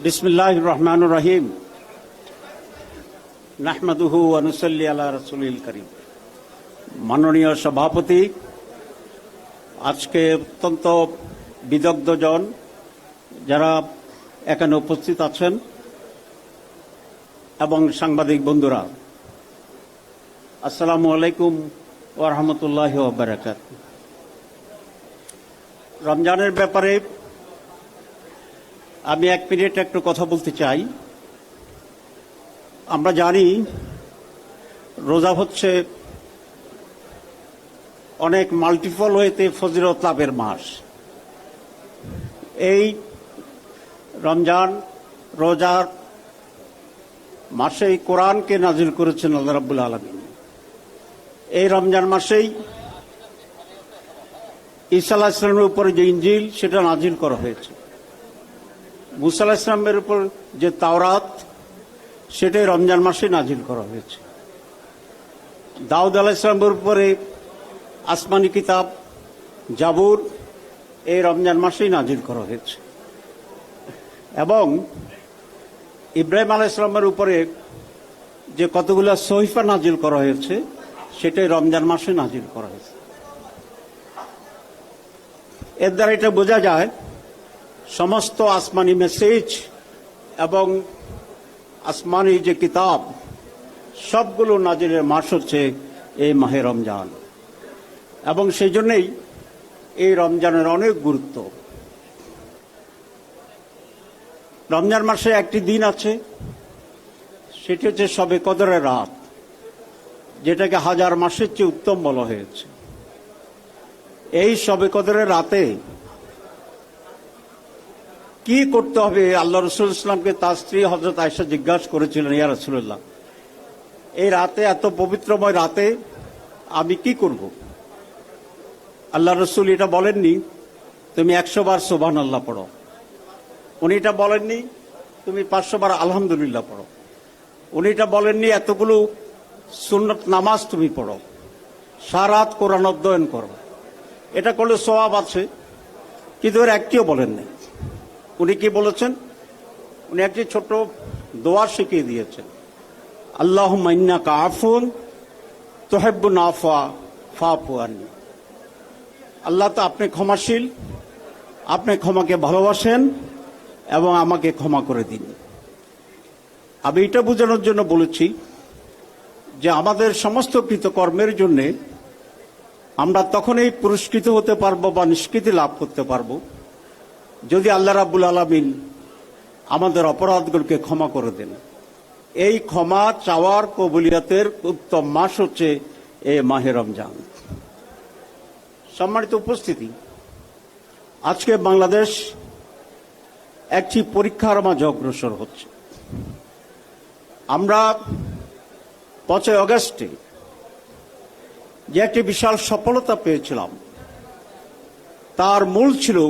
বিসমিল্লাহির রহমানির রহিম। নাহমাদুহু ওয়া নুসাল্লি আলা রাসূলিল কারীম। মাননীয় সভাপতি, আজকে অত্যন্ত বিদগ্ধজন যারা এখানে উপস্থিত আছেন এবং সাংবাদিক বন্ধুরা, আসসালামু আলাইকুম ওয়া রাহমাতুল্লাহি ওয়া বারাকাতুহু। রমজানের ব্যাপারে আমি এক মিনিট একটু কথা বলতে চাই। আমরা জানি রোজা হচ্ছে অনেক মাল্টিপল হইতে ফজিলত লাভের মাস। এই রমজান রোজার মাসেই কোরআনকে নাজিল করেছেন আল্লাহ রাব্বুল আলামিন। এই রমজান মাসেই ঈসা আলাইহিস সালামের উপরে যে ইনজিল সেটা নাজিল করা হয়েছে। মুসা আলাইহিস সালামের উপর যে তাওরাত সেটাই রমজান মাসে নাজিল করা হয়েছে। দাউদ আলাইহিস সালামের উপরে আসমানি কিতাব জাবুর এই রমজান মাসেই নাজিল করা হয়েছে এবং ইব্রাহিম আলাইহিস সালামের উপরে যে কতগুলো সহিফা নাজিল করা হয়েছে সেটাই রমজান মাসে নাজিল করা হয়েছে। এর দ্বারা এটা বোঝা যায় সমস্ত আসমানি মেসেজ এবং আসমানি যে কিতাব সবগুলো নাজিলের মাস হচ্ছে এই মাহে রমজান এবং সেই জন্যই এই রমজানের অনেক গুরুত্ব। রমজান মাসে একটি দিন আছে, সেটি হচ্ছে শবে কদরের রাত, যেটাকে হাজার মাসের চেয়ে উত্তম বলা হয়েছে। এই শবে কদরের রাতে কি করতে হবে আল্লাহ রাসূল ইসলামকে তার স্ত্রী হযরত আয়েশা জিজ্ঞাসা করেছিলেন, ইয়া রাসূলুল্লাহ, এই রাতে, এত পবিত্রময় রাতে আমি কি করব? আল্লাহ রাসূল এটা বলেননি তুমি 100 বার সুবহানাল্লাহ পড়ো, উনি এটা বলেননি তুমি 500 বার আলহামদুলিল্লাহ পড়ো, উনি এটা বলেননি এতগুলো সুন্নত নামাজ তুমি পড়ো, সারা রাত কোরআন অধ্যয়ন করো, এটা করলে সওয়াব আছে, কিন্তু এর একটিও বলেন নাই। উনি কি বলেছেন? উনি একটি ছোট দোয়া শিখিয়ে দিয়েছেন, আল্লাহুম্মা ইন্নাকা আফুন তুহিব্বুল আফওয়া ফাফু আন্নি। আল্লাহ তো আপনি ক্ষমাশীল, আপনি ক্ষমাকে ভালোবাসেন এবং আমাকে ক্ষমা করে দিন। আমি এটা বোঝানোর জন্য বলেছি যে আমাদের সমস্ত কৃতকর্মের জন্য আমরা তখনই পুরস্কৃত হতে পারবো বা নিষ্কৃতি লাভ করতে পারবো যদি আল্লাহ রাব্বুল আলামিন আমাদের অপরাধগুলোকে ক্ষমা করে দেন। এই ক্ষমা চাওয়ার কবুলিয়তের উত্তম মাস হচ্ছে এই মাহে রমজান। সম্মানিত উপস্থিতি, আজকে বাংলাদেশ একটি পরীক্ষার মাঝে অগ্রসর হচ্ছে। আমরা 5 আগস্টে যে একটি বিশাল সফলতা পেয়েছিলাম তার মূল ছিল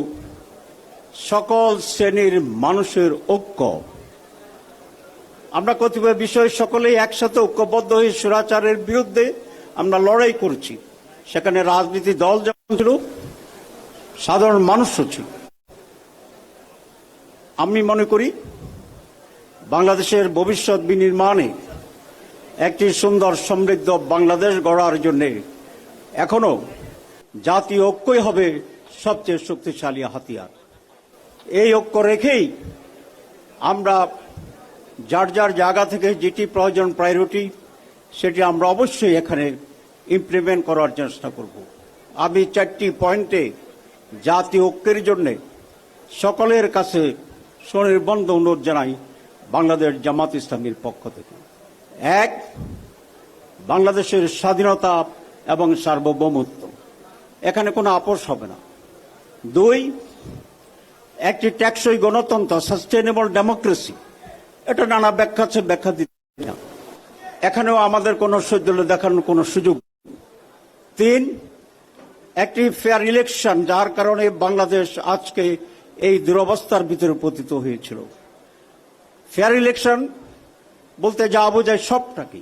সকল শ্রেণীর মানুষের ঐক্য। আমরা কতিপয় বিষয়ে সকলেই একসাথে ঐক্যবদ্ধ হয়ে স্বৈরাচারের বিরুদ্ধে আমরা লড়াই করছি। সেখানে রাজনীতি দল যেমন ছিল, সাধারণ মানুষও ছিল। আমি মনে করি বাংলাদেশের ভবিষ্যৎ বিনির্মাণে একটি সুন্দর সমৃদ্ধ বাংলাদেশ গড়ার জন্য এখনো জাতীয় ঐক্যই হবে সবচেয়ে শক্তিশালী হাতিয়ার। এই ঐক্য রেখেই আমরা যার যার জায়গা থেকে যেটি প্রয়োজন প্রায়োরিটি সেটি আমরা অবশ্যই এখানে ইমপ্লিমেন্ট করার চেষ্টা করব। আমি 4টি পয়েন্টে জাতীয় ঐক্যের জন্য সকলের কাছে সুনির্বন্ধ অনুরোধ জানাই বাংলাদেশ জামাত ইসলামীর পক্ষ থেকে। 1, বাংলাদেশের স্বাধীনতা এবং সার্বভৌমত্ব, এখানে কোনো আপোষ হবে না। 2, একটি টেকসই গণতন্ত্র, সাস্টেনেবল ডেমোক্রেসি, এটা নানা ব্যাখ্যা আছে, ব্যাখ্যা দিতে না, এখানেও আমাদের কোনো সৌজন্য দেখানোর কোনো সুযোগ। 3, একটি ফেয়ার ইলেকশন, যার কারণে বাংলাদেশ আজকে এই দুরবস্থার ভিতরে পতিত হয়েছিল। ফেয়ার ইলেকশন বলতে যা বোঝায় সবটাকে,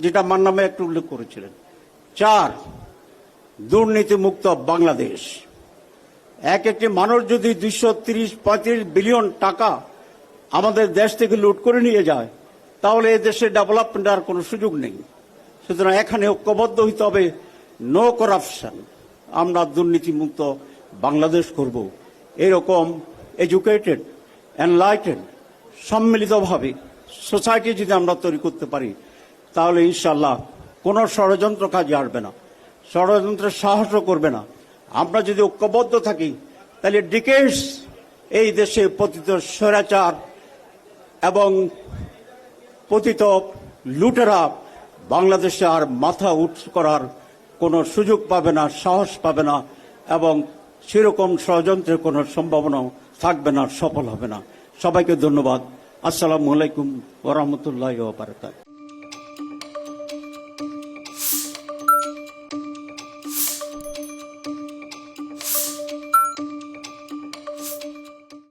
যেটা মান্না ভাই একটু উল্লেখ করেছিলেন। 4, দুর্নীতিমুক্ত বাংলাদেশ। এক একটি মানুষ যদি 230-35 বিলিয়ন টাকা আমাদের দেশ থেকে লুট করে নিয়ে যায়, তাহলে এই দেশে ডেভেলপমেন্ট আর কোনো সুযোগ নেই। সুতরাং এখানে ঐক্যবদ্ধ হইতে হবে, নো করাপশন, আমরা দুর্নীতিমুক্ত বাংলাদেশ করব। এরকম এডুকেটেড, এনলাইটেড, সম্মিলিতভাবে সোসাইটি যদি আমরা তৈরি করতে পারি, তাহলে ইনশাল্লাহ কোনো ষড়যন্ত্র কাজে আসবে না, ষড়যন্ত্রের সাহসও করবে না। আমরা যদি ঐক্যবদ্ধ থাকি, তাহলে ডিকেডস এই দেশে পতিত স্বৈরাচার এবং পতিত লুটেরা বাংলাদেশে আর মাথা উঁচু করার কোনো সুযোগ পাবে না, সাহস পাবে না, এবং সেরকম ষড়যন্ত্রের কোনো সম্ভাবনাও থাকবে না, সফল হবে না। সবাইকে ধন্যবাদ। আসসালামু আলাইকুম ওয়া রাহমাতুল্লাহি ওয়া বারাকাতুহু।